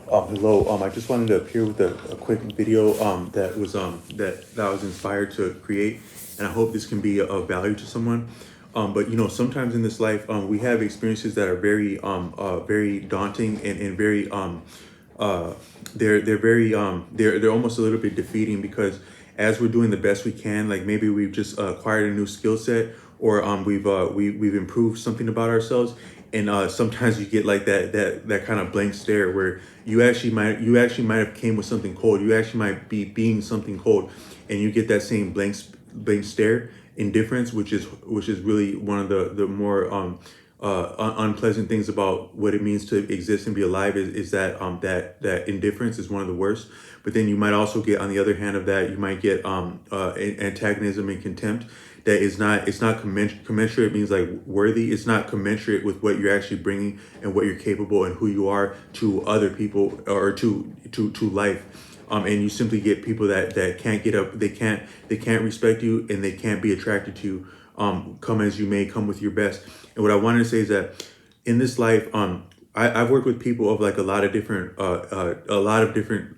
Hello. I just wanted to appear with a quick video that I was inspired to create, and I hope this can be of value to someone. But sometimes in this life, we have experiences that are very daunting and very they're very they're almost a little bit defeating because as we're doing the best we can, like maybe we've just acquired a new skill set or we've improved something about ourselves, and sometimes you get like that kind of blank stare where you actually might have came with something cold. You actually might be being something cold, and you get that same blank stare, indifference, which is really one of the more unpleasant things about what it means to exist and be alive is that indifference is one of the worst. But then you might also get, on the other hand of that, you might get antagonism and contempt that is not, it's not commensurate, means like worthy. It's not commensurate with what you're actually bringing and what you're capable and who you are to other people or to life. And you simply get people that can't get up, they can't respect you, and they can't be attracted to you. Come as you may, come with your best. And what I wanted to say is that in this life, I've worked with people of like a lot of different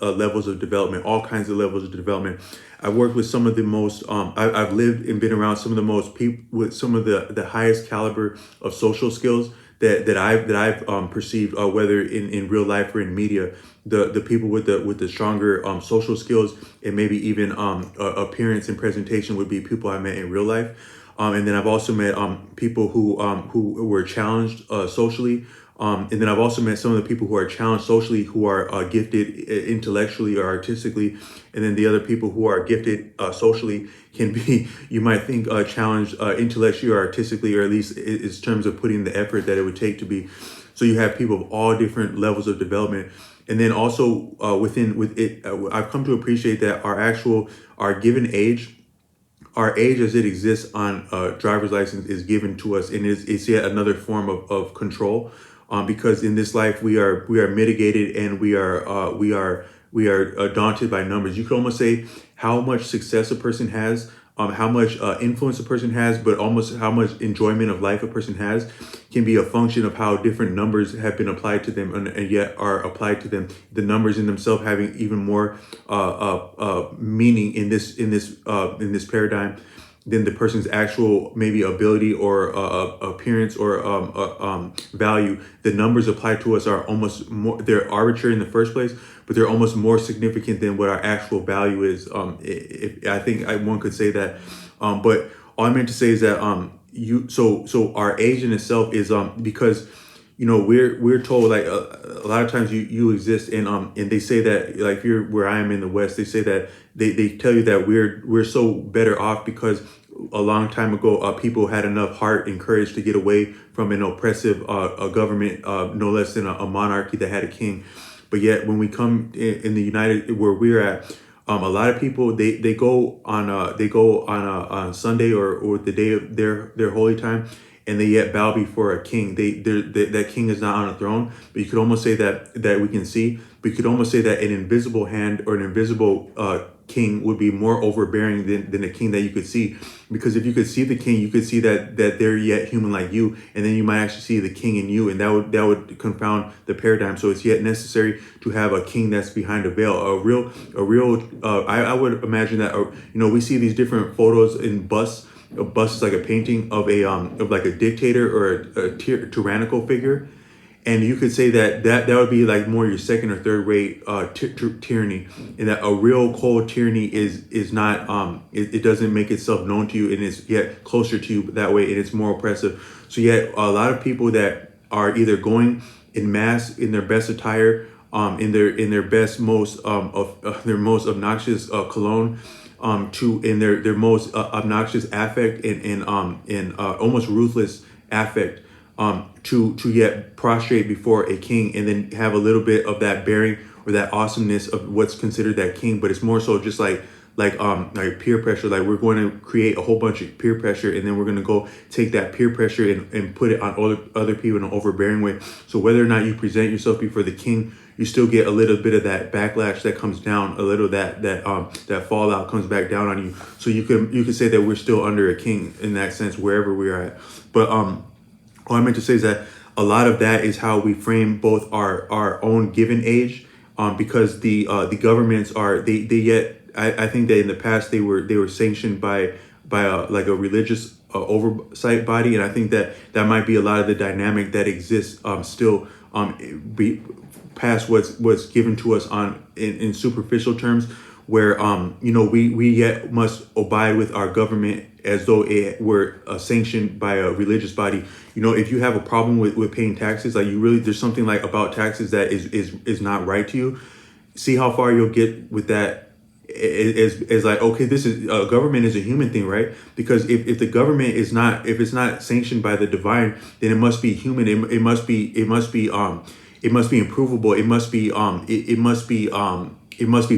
levels of development, all kinds of levels of development. I've worked with some of the most, I've lived and been around some of the most people with some of the highest caliber of social skills that I've perceived, whether in real life or in media. The people with the stronger social skills and maybe even appearance and presentation would be people I met in real life. And then I've also met people who were challenged socially. And then I've also met some of the people who are challenged socially, who are gifted intellectually or artistically. And then the other people who are gifted socially can be, you might think, challenged intellectually or artistically, or at least in terms of putting the effort that it would take to be. So you have people of all different levels of development. And then also with it, I've come to appreciate that our given age, our age as it exists on a driver's license is given to us, and it's yet another form of control, because in this life we are mitigated, and we are daunted by numbers. You could almost say how much success a person has, how much influence a person has, but almost how much enjoyment of life a person has can be a function of how different numbers have been applied to them, and yet are applied to them. The numbers in themselves having even more meaning in this paradigm than the person's actual maybe ability or appearance or value. The numbers applied to us are almost more, they're arbitrary in the first place, but they're almost more significant than what our actual value is. I think one could say that. But all I meant to say is that so our age in itself is because we're told, like a lot of times you exist and they say that, like, if you're where I am in the West, they say that they tell you that we're so better off because a long time ago people had enough heart and courage to get away from an oppressive a government, no less than a monarchy that had a king. But yet when we come in the United, where we're at, a lot of people they go on Sunday or the day of their holy time, and they yet bow before a king. That king is not on a throne, but you could almost say that we can see. We could almost say that an invisible hand or an invisible king would be more overbearing than a king that you could see. Because if you could see the king, you could see that they're yet human like you, and then you might actually see the king in you, and that would confound the paradigm. So it's yet necessary to have a king that's behind a veil, a real. I would imagine that we see these different photos in busts. A bust is like a painting of like a dictator or a tyrannical figure, and you could say that would be like more your second or third rate tyranny, and that a real cold tyranny is not it doesn't make itself known to you, and it's yet closer to you that way, and it's more oppressive. So yet a lot of people that are either going in mass in their best attire, in their best most of their most obnoxious cologne, to in their most obnoxious affect and almost ruthless affect, to yet prostrate before a king, and then have a little bit of that bearing or that awesomeness of what's considered that king. But it's more so just like peer pressure. Like, we're going to create a whole bunch of peer pressure, and then we're going to go take that peer pressure and put it on other people in an overbearing way. So whether or not you present yourself before the king, you still get a little bit of that backlash that comes down, a little that fallout comes back down on you. So you could say that we're still under a king in that sense, wherever we are at. But all I meant to say is that a lot of that is how we frame both our own given age, because the governments are they yet I think that in the past they were sanctioned by like a religious oversight body, and I think that that might be a lot of the dynamic that exists still be past what's given to us on in superficial terms, where we yet must abide with our government as though it were sanctioned by a religious body. If you have a problem with paying taxes, like you really there's something like about taxes that is not right to you. See how far you'll get with that. Is like, okay, this is government is a human thing, right? Because if the government is not, if it's not sanctioned by the divine, then it must be human. It must be improvable. It must be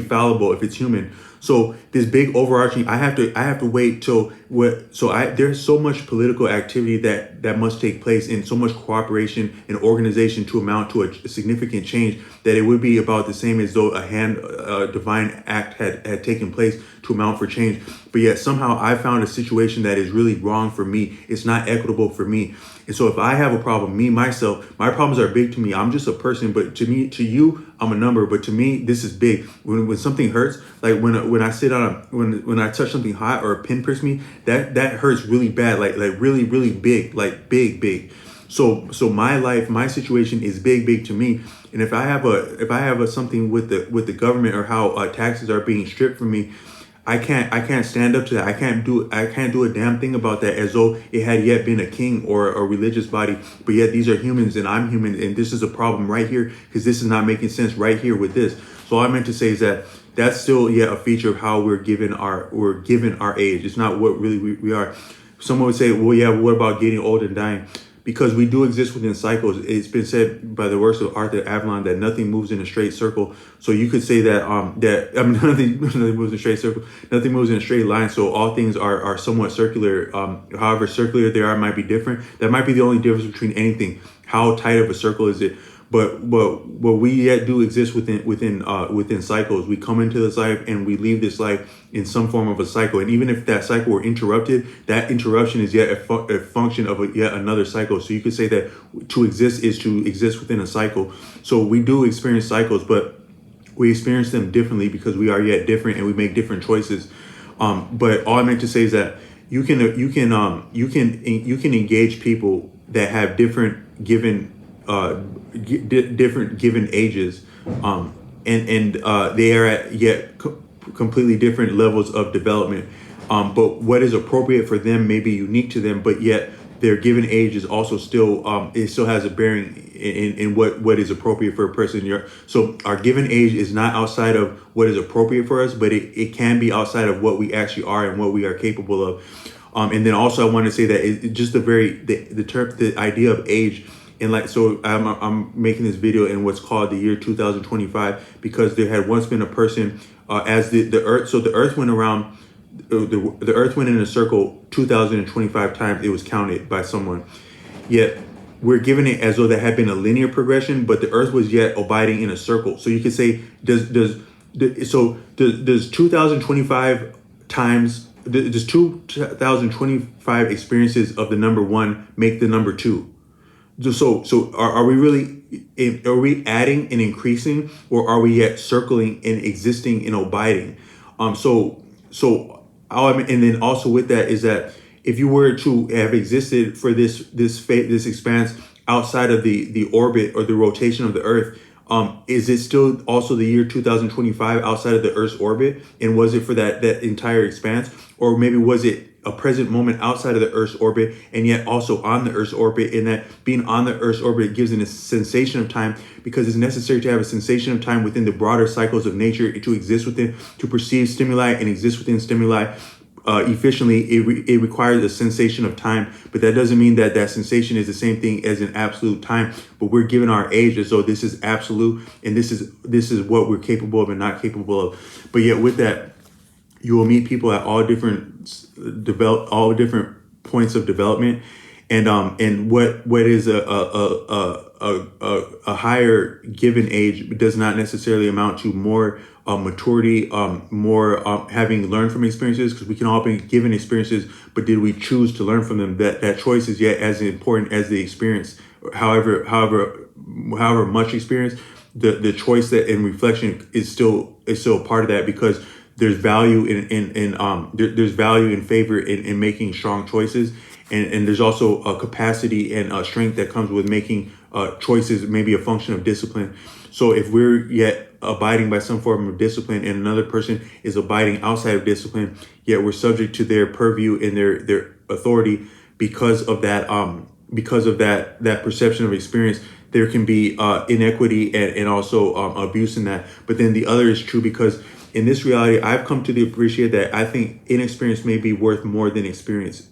fallible if it's human. So this big overarching, I have to wait till what. So there's so much political activity that must take place, and so much cooperation and organization to amount to a significant change, that it would be about the same as though a divine act had taken place to amount for change. But yet somehow I found a situation that is really wrong for me. It's not equitable for me. And so if I have a problem, myself, my problems are big to me. I'm just a person, but to you, I'm a number. But to me, this is big. When something hurts, like when I sit on when I touch something hot or a pin pricks me, that hurts really bad, like really, really big, like big. So my life, my situation is big to me. And if I have a something with the government, or how taxes are being stripped from me, I can't stand up to that. I can't do a damn thing about that, as though it had yet been a king or a religious body. But yet these are humans and I'm human, and this is a problem right here, because this is not making sense right here with this. So all I meant to say is that that's still yet a feature of how we're given our age. It's not what really we are. Someone would say, well, yeah, what about getting old and dying? Because we do exist within cycles. It's been said by the works of Arthur Avalon that nothing moves in a straight circle. So you could say that nothing moves in a straight circle. Nothing moves in a straight line. So all things are somewhat circular. However circular they are might be different. That might be the only difference between anything. How tight of a circle is it? But we yet do exist within cycles. We come into this life and we leave this life in some form of a cycle. And even if that cycle were interrupted, that interruption is yet a function of yet another cycle. So you could say that to exist is to exist within a cycle. So we do experience cycles, but we experience them differently because we are yet different and we make different choices. But all I meant to say is that you can engage people that have different given ages, and they are at yet completely different levels of development. But what is appropriate for them may be unique to them, but yet their given age is also still it still has a bearing in what is appropriate for a person. So our given age is not outside of what is appropriate for us, but it can be outside of what we actually are and what we are capable of. And then also I want to say that just the idea of age. And so I'm making this video in what's called the year 2025, because there had once been a person as the earth. So the earth went around, the earth went in a circle 2025 times. It was counted by someone. Yet we're given it as though there had been a linear progression, but the earth was yet abiding in a circle. So you could say, does 2025 times, does 2025 experiences of the number one make the number two? So are we really, are we adding and increasing, or are we yet circling and existing and abiding? And then also with that is that if you were to have existed for this expanse outside of the orbit or the rotation of the Earth, is it still also the year 2025 outside of the Earth's orbit? And was it for that entire expanse? Or maybe was it a present moment outside of the Earth's orbit and yet also on the Earth's orbit, in that being on the Earth's orbit gives it a sensation of time, because it's necessary to have a sensation of time within the broader cycles of nature to exist within, to perceive stimuli and exist within stimuli efficiently. It requires a sensation of time, but that doesn't mean that sensation is the same thing as an absolute time. But we're given our age as though this is absolute, and this is what we're capable of and not capable of. But yet with that, you will meet people at all different points of development, and what is a higher given age does not necessarily amount to more maturity, more having learned from experiences, because we can all be given experiences, but did we choose to learn from them? That choice is yet as important as the experience. However much experience, the choice that and reflection is still a part of that, because there's value there's value in favor in making strong choices, and there's also a capacity and a strength that comes with making choices, maybe a function of discipline. So if we're yet abiding by some form of discipline and another person is abiding outside of discipline, yet we're subject to their purview and their authority because of that perception of experience, there can be inequity and also abuse in that. But then the other is true, because in this reality, I've come to appreciate that I think inexperience may be worth more than experience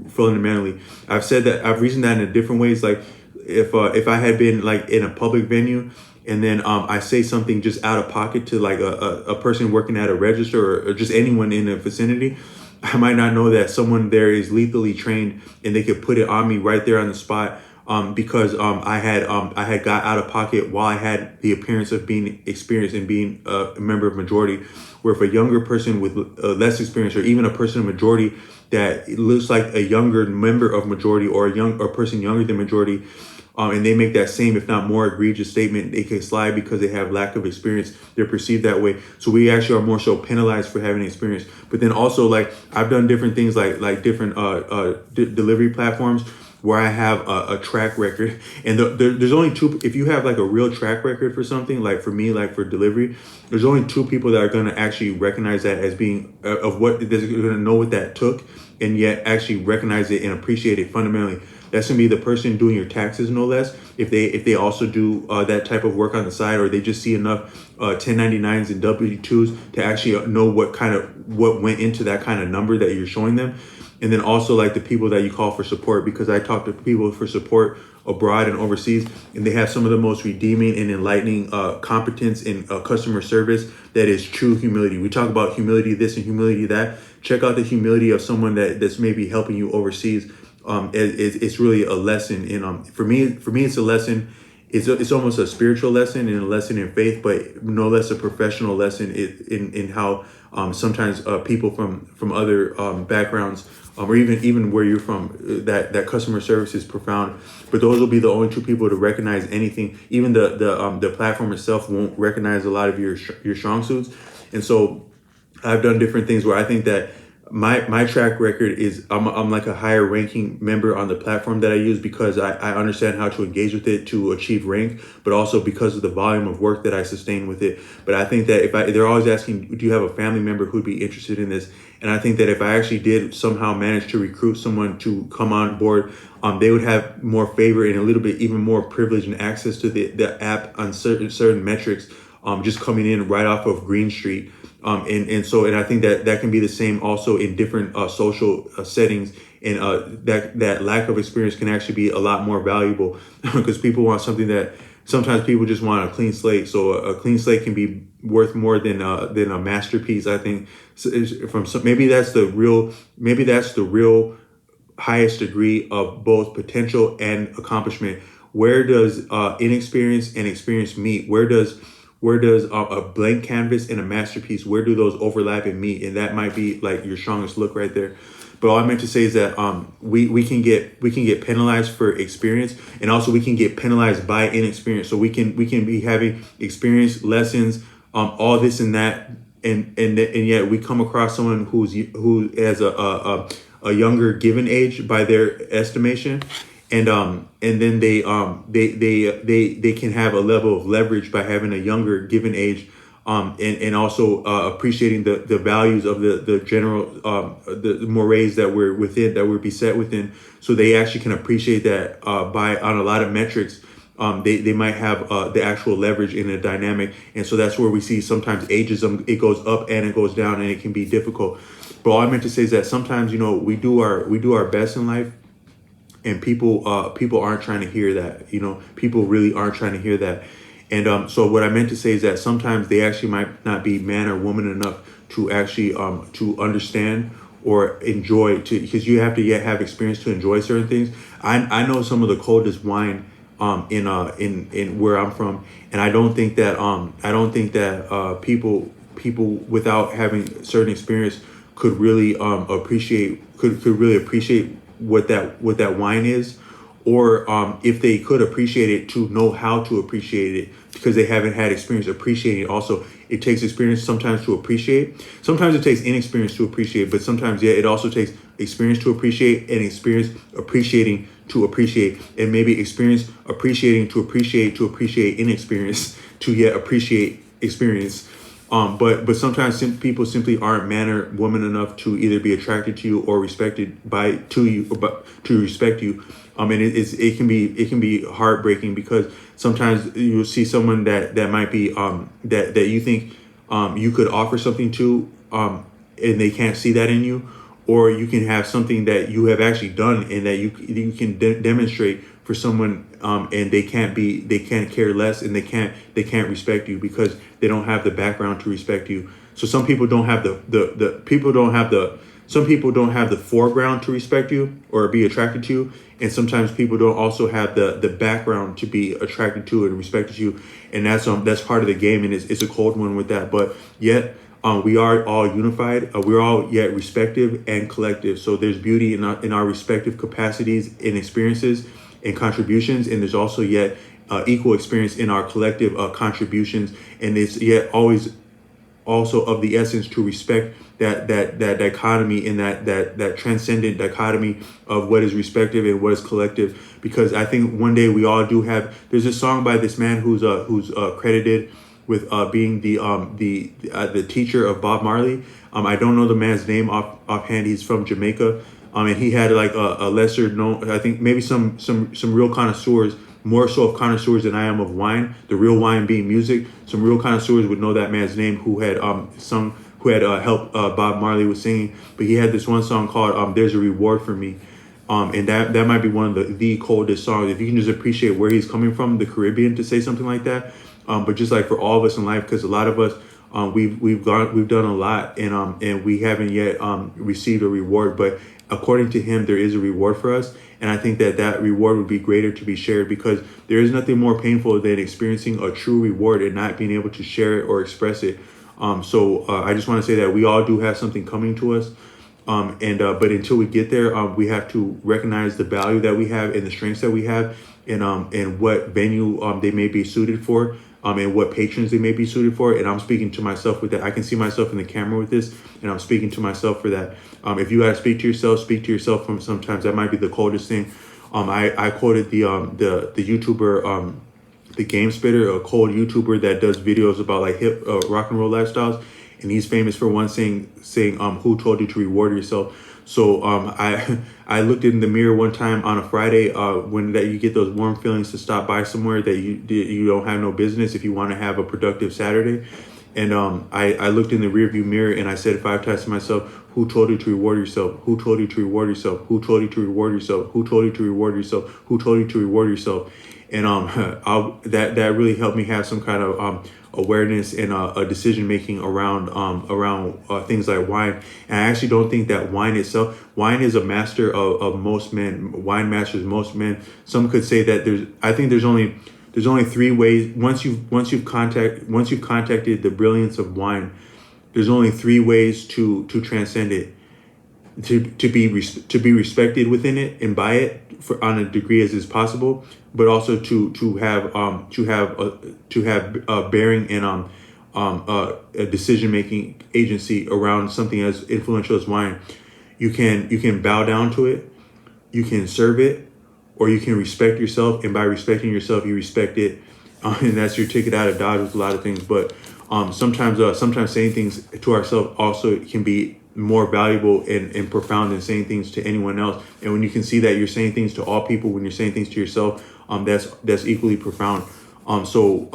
fundamentally. I've said that, I've reasoned that in different ways. Like if I had been like in a public venue and then I say something just out of pocket to like a person working at a register or just anyone in the vicinity, I might not know that someone there is lethally trained and they could put it on me right there on the spot, because I had got out of pocket while I had the appearance of being experienced and being a member of majority. Where if a younger person with less experience, or even a person of majority that looks like a younger member of majority, or a person younger than majority, and they make that same, if not more egregious statement, they can slide because they have lack of experience. They're perceived that way. So we actually are more so penalized for having experience. But then also, like, I've done different things, like different delivery platforms where I have a track record. And there's only two. If you have like a real track record for something, like for me, like for delivery, there's only two people that are going to actually recognize that as being of what they're going to know what that took, and yet actually recognize it and appreciate it fundamentally. That's gonna be the person doing your taxes, no less. If they also do that type of work on the side, or they just see enough 1099s and W2s to actually know what went into that kind of number that you're showing them. And then also like the people that you call for support, because I talk to people for support abroad and overseas, and they have some of the most redeeming and enlightening competence in customer service that is true humility. We talk about humility this and humility that. Check out the humility of someone that's maybe helping you overseas. It's really a lesson in for me it's a lesson. It's almost a spiritual lesson and a lesson in faith, but no less a professional lesson in how sometimes people from other backgrounds, or even where you're from, that customer service is profound. But those will be the only two people to recognize anything. Even the platform itself won't recognize a lot of your strong suits. And so I've done different things where I think that my track record is I'm like a higher ranking member on the platform that I use, because I understand how to engage with it to achieve rank, but also because of the volume of work that I sustain with it. But I think that they're always asking, do you have a family member who'd be interested in this? And I think that if I actually did somehow manage to recruit someone to come on board, they would have more favor and a little bit even more privilege and access to the app on certain metrics, just coming in right off of Green Street. And I think that can be the same also in different social settings, and that lack of experience can actually be a lot more valuable because people want something that sometimes people just want a clean slate. So a clean slate can be worth more than a masterpiece. I think maybe that's the real highest degree of both potential and accomplishment. Where does inexperience and experience meet? Where does a blank canvas and a masterpiece, where do those overlap and meet? And that might be like your strongest look right there. But all I meant to say is that we can get penalized for experience, and also we can get penalized by inexperience. So we can be having experience, lessons, all this and that, and yet we come across someone who has a younger given age by their estimation, and then they can have a level of leverage by having a younger given age, and also appreciating the values of the general the mores that we're beset within. So they actually can appreciate that by on a lot of metrics. They might have the actual leverage in a dynamic, and so that's where we see sometimes ageism. It goes up and it goes down, and it can be difficult. But all I meant to say is that sometimes we do our best in life, and people aren't trying to hear that. People really aren't trying to hear that. And so what I meant to say is that sometimes they actually might not be man or woman enough to actually to understand or enjoy, because you have to yet have experience to enjoy certain things. I know some of the coldest wine in where I'm from, and I don't think that people without having certain experience could really appreciate what that wine is, or if they could appreciate it, to know how to appreciate it, because they haven't had experience appreciating it. Also, it takes experience sometimes to appreciate. Sometimes it takes inexperience to appreciate, but sometimes, yeah, it also takes experience to appreciate, and experience appreciating to appreciate, and maybe experience appreciating to appreciate inexperience to yet appreciate experience. But sometimes people simply aren't man or woman enough to either be attracted to you or respected by to you, or but to respect you. And it can be heartbreaking, because sometimes you'll see someone that might be that you think you could offer something to, and they can't see that in you, or you can have something that you have actually done and that you can demonstrate for someone, and they can't care less, and they can't respect you because they don't have the background to respect you. So some people don't have the people don't have the some people don't have the foreground to respect you or be attracted to you, and sometimes people don't also have the background to be attracted to and respected you, and that's part of the game, and it's a cold one with that. But yet, we are all unified. We're all yet respective and collective. So there's beauty in our respective capacities and experiences and contributions, and there's also yet equal experience in our collective contributions, and it's yet always also of the essence to respect that dichotomy, and that transcendent dichotomy of what is respective and what is collective. Because I think one day we all do have. There's a song by this man who's credited with being the teacher of Bob Marley. I don't know the man's name offhand. He's from Jamaica, and he had like a lesser known. I think maybe some real connoisseurs, more so of connoisseurs than I am of wine. The real wine being music. Some real connoisseurs would know that man's name, who had helped Bob Marley with singing. But he had this one song called "There's a Reward for Me." And that might be one of the coldest songs. If you can just appreciate where he's coming from, the Caribbean, to say something like that. But just like for all of us in life, because a lot of us, we've done a lot, and we haven't yet received a reward. But according to him, there is a reward for us, and I think that reward would be greater to be shared, because there is nothing more painful than experiencing a true reward and not being able to share it or express it. So I just want to say that we all do have something coming to us. But until we get there, we have to recognize the value that we have and the strengths that we have, and what venue they may be suited for, and what patrons they may be suited for. And I'm speaking to myself with that. I can see myself in the camera with this, and I'm speaking to myself for that. If you gotta speak to yourself from sometimes that might be the coldest thing. I quoted the YouTuber, the Game Spitter, a cold YouTuber that does videos about like hip rock and roll lifestyles. And he's famous for one saying, "Who told you to reward yourself?" So I looked in the mirror one time on a Friday, when that you get those warm feelings to stop by somewhere that you don't have no business if you want to have a productive Saturday. And I looked in the rearview mirror and I said 5 times to myself, "Who told you to reward yourself? Who told you to reward yourself? Who told you to reward yourself? Who told you to reward yourself? Who told you to reward yourself?" And that really helped me have some kind of awareness and a decision making around things like wine. And I actually don't think that wine is a master of most men. Wine masters most men. Some could say that there's only 3 ways. Once you've contacted the brilliance of wine, there's only 3 ways to transcend it. To be respected within it and by it on a degree as is possible, but also to have bearing and a decision making agency around something as influential as wine. You can bow down to it, you can serve it, or you can respect yourself, and by respecting yourself, you respect it, and that's your ticket out of Dodge with a lot of things. But sometimes saying things to ourselves also can be more valuable and profound than saying things to anyone else. And when you can see that you're saying things to all people, when you're saying things to yourself, that's equally profound. So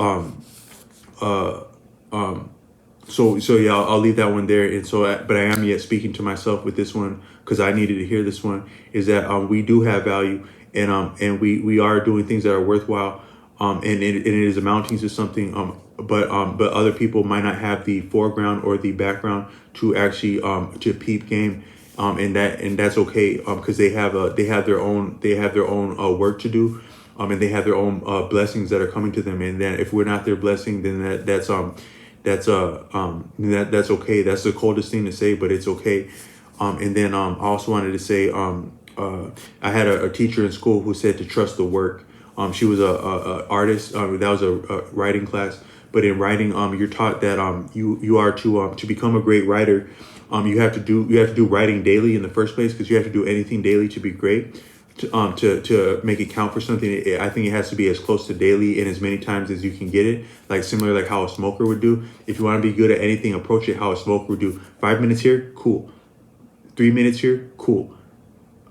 yeah, I'll leave that one there. And so, but I am yet speaking to myself with this one, because I needed to hear this one, is that we do have value, and we are doing things that are worthwhile, and it is amounting to something. But other people might not have the foreground or the background to actually to peep game, and that's okay, because they have their own work to do, and they have their own blessings that are coming to them. And that if we're not their blessing, then that's okay. That's the coldest thing to say, but it's okay. And then I also wanted to say I had a teacher in school who said to trust the work. She was a artist. That was a writing class. But in writing, you're taught that you are to become a great writer. You have to do writing daily in the first place, because you have to do anything daily to be great. To make it count for something, I think it has to be as close to daily and as many times as you can get it. Like similar, like how a smoker would do. If you want to be good at anything, approach it how a smoker would do. 5 minutes here, cool. 3 minutes here, cool.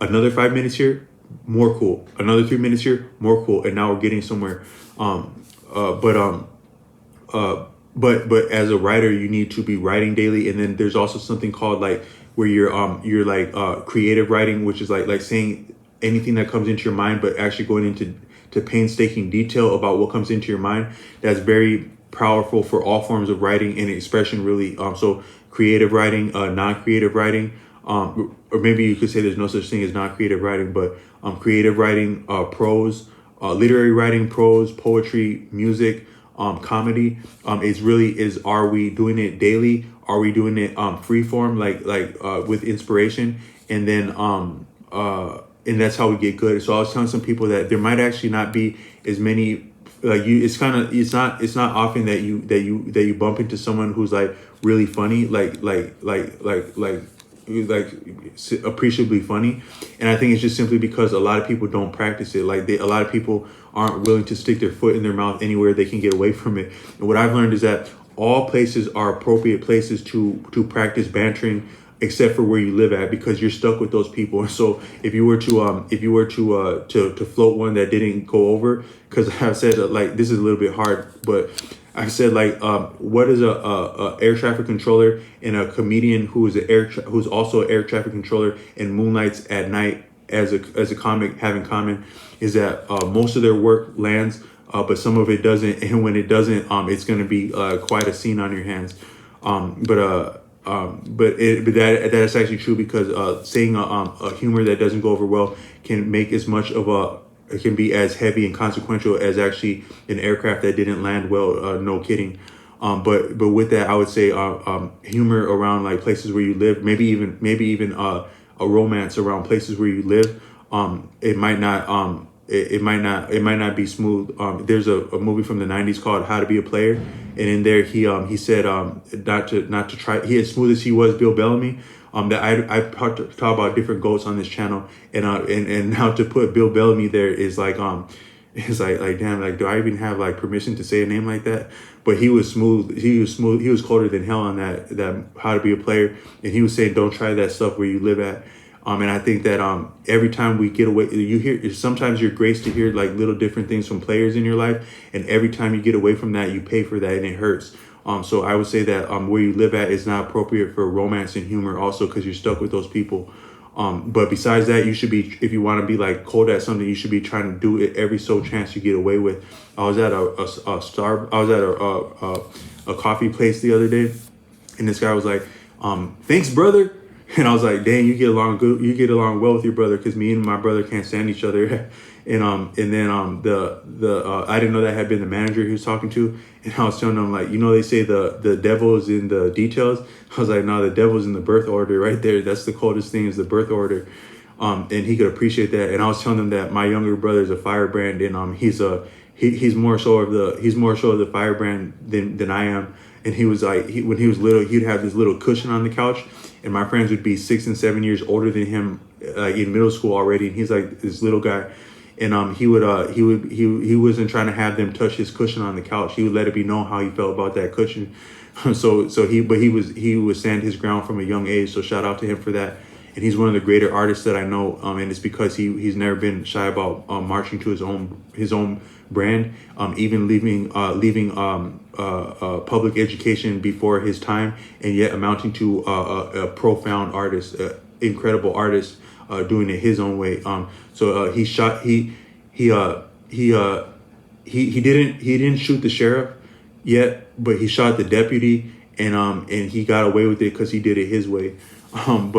Another 5 minutes here, more cool. Another 3 minutes here, more cool. And now we're getting somewhere. But as a writer, you need to be writing daily. And then there's also something called like where you're like creative writing, which is like saying anything that comes into your mind, but actually going into painstaking detail about what comes into your mind. That's very powerful for all forms of writing and expression, really. So creative writing, non-creative writing, or maybe you could say there's no such thing as non-creative writing, but creative writing, prose, literary writing, prose, poetry, music, comedy, is are we doing it daily? Are we doing it free form, like with inspiration? And then and that's how we get good. So I was telling some people that there might actually not be as many like you. It's not often that you bump into someone who's like really funny, like appreciably funny. And I think it's just simply because a lot of people don't practice it. Like a lot of people aren't willing to stick their foot in their mouth anywhere they can get away from it. And what I've learned is that all places are appropriate places to practice bantering, except for where you live at, because you're stuck with those people. And so if you were to float one that didn't go over, because I've said like this is a little bit hard, but I said like what is a air traffic controller and a comedian who is who's also an air traffic controller and moonlights at night as a comic have in common is that most of their work lands, but some of it doesn't, and when it doesn't, it's going to be quite a scene on your hands. But that's actually true, because saying a humor that doesn't go over well can make as much of it can be as heavy and consequential as actually an aircraft that didn't land well. No kidding. But with that, I would say humor around like places where you live, maybe even a romance around places where you live. It might not be smooth. There's a movie from the 90s called How to Be a Player, and in there he said not to try. He, as smooth as he was, Bill Bellamy. That I talk about different goats on this channel, and now to put Bill Bellamy there is like it's like damn, like do I even have like permission to say a name like that? But he was smooth. He was colder than hell on that How to Be a Player, and he was saying don't try that stuff where you live at. And I think that every time we get away, you hear, sometimes you're graced to hear like little different things from players in your life. And every time you get away from that, you pay for that, and it hurts. So I would say that where you live at is not appropriate for romance and humor also, because you're stuck with those people. But besides that, you should be, if you want to be like cold at something, you should be trying to do it every so chance you get away with. I was at a coffee place the other day, and this guy was like, thanks, brother. And I was like, dang, you get along good. You get along well with your brother, because me and my brother can't stand each other. And then I didn't know that had been the manager he was talking to. And I was telling him, like, they say the devil is in the details. I was like, no, the devil's in the birth order right there. That's the coldest thing, is the birth order. And he could appreciate that. And I was telling him that my younger brother is a firebrand, and he's more so of the firebrand than I am. And he was like, when he was little, he'd have this little cushion on the couch, and my friends would be 6 and 7 years older than him, in middle school already. And he's like this little guy, and he wasn't trying to have them touch his cushion on the couch. He would let it be known how he felt about that cushion. He would stand his ground from a young age. So shout out to him for that. And he's one of the greater artists that I know. And it's because he's never been shy about marching to his own brand, even leaving public education before his time, and yet amounting to a profound artist, incredible artist, doing it his own way. He didn't shoot the sheriff yet, but he shot the deputy, and he got away with it because he did it his way. So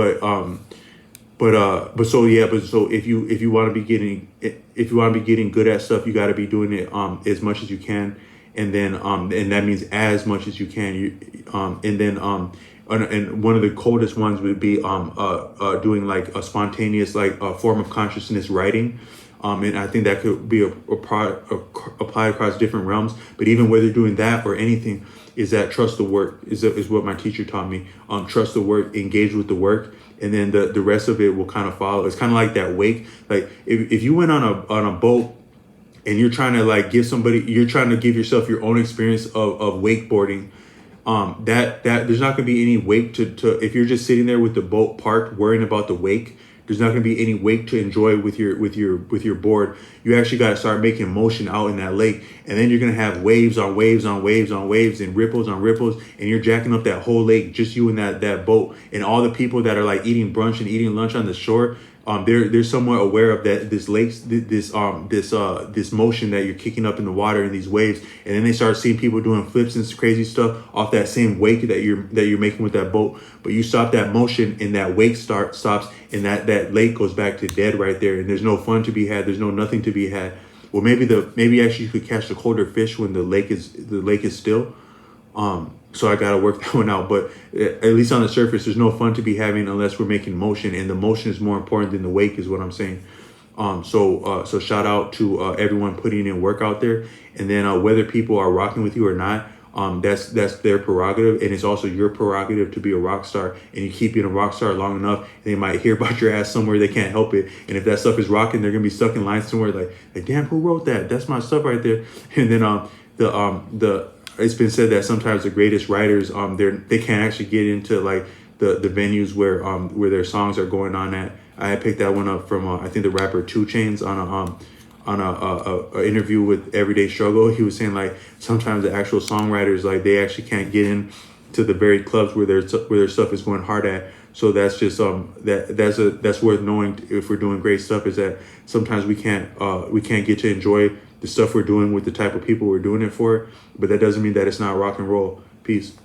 if you want to be getting good at stuff, you got to be doing it as much as you can, and then and that means as much as you can. And one of the coldest ones would be doing like a spontaneous like a form of consciousness writing. And I think that could be applied across different realms. But even whether doing that or anything, is that trust the work is what my teacher taught me. Trust the work, engage with the work, and then the rest of it will kind of follow. It's kind of like that wake. Like if you went on a boat and you're trying to like you're trying to give yourself your own experience of wakeboarding. That there's not going to be any wake to if you're just sitting there with the boat parked worrying about the wake. There's not going to be any wake to enjoy with your board. You actually got to start making motion out in that lake, and then you're going to have waves on waves on waves on waves and ripples on ripples, and you're jacking up that whole lake, just you and that boat, and all the people that are like eating brunch and eating lunch on the shore. They're somewhat aware of that this lakes this motion that you're kicking up in the water in these waves, and then they start seeing people doing flips and crazy stuff off that same wake that you're making with that boat. But you stop that motion, and that wake stops, and that lake goes back to dead right there, and there's no fun to be had. There's no nothing to be had. Well, maybe actually you could catch the colder fish when the lake is still. So I got to work that one out. But at least on the surface, there's no fun to be having unless we're making motion. And the motion is more important than the wake is what I'm saying. So shout out to everyone putting in work out there. And then whether people are rocking with you or not, that's their prerogative. And it's also your prerogative to be a rock star. And you keep being a rock star long enough, and they might hear about your ass somewhere they can't help it. And if that stuff is rocking, they're going to be stuck in line somewhere like, damn, who wrote that? That's my stuff right there. And then it's been said that sometimes the greatest writers, they can't actually get into like the venues where their songs are going on at. I picked that one up from I think the rapper 2 Chainz on a interview with Everyday Struggle. He was saying like sometimes the actual songwriters like they actually can't get in to the very clubs where their stuff is going hard at. So that's just that's worth knowing if we're doing great stuff, is that sometimes we can't get to enjoy the stuff we're doing with the type of people we're doing it for, but that doesn't mean that it's not rock and roll. Peace.